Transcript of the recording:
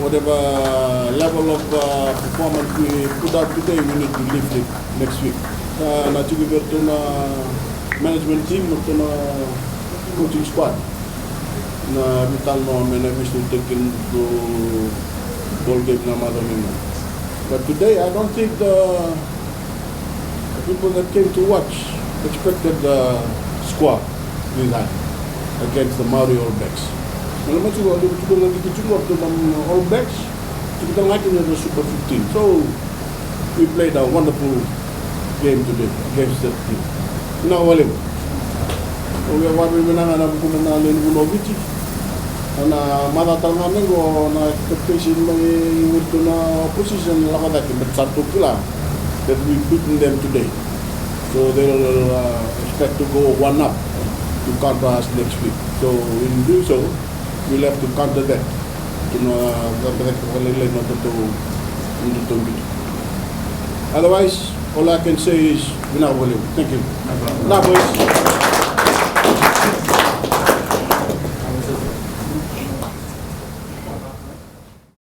Whatever level of performance we put out today, we need to lift it next week. Na juga bertuna management team, bertuna coaching squad. Na vital no management to take into ball game na madamina. But today, I don't think the people that came to watch expected the squad this high against the Maori All Blacks. Naman siguro lagi cukup dengan All Blacks, kita lagi ada Super 15. So we played a wonderful game today against that team. Now, Walim, we are menang na bukan lain Vulovic, na mata namin ko na expectation may ito na position lakat natin, but satu kila that we beaten them today. So they will expect to go one up to counter us next week. So in doing so, we'll have to counter that. Otherwise, all I can say is, thank you. Now, boys.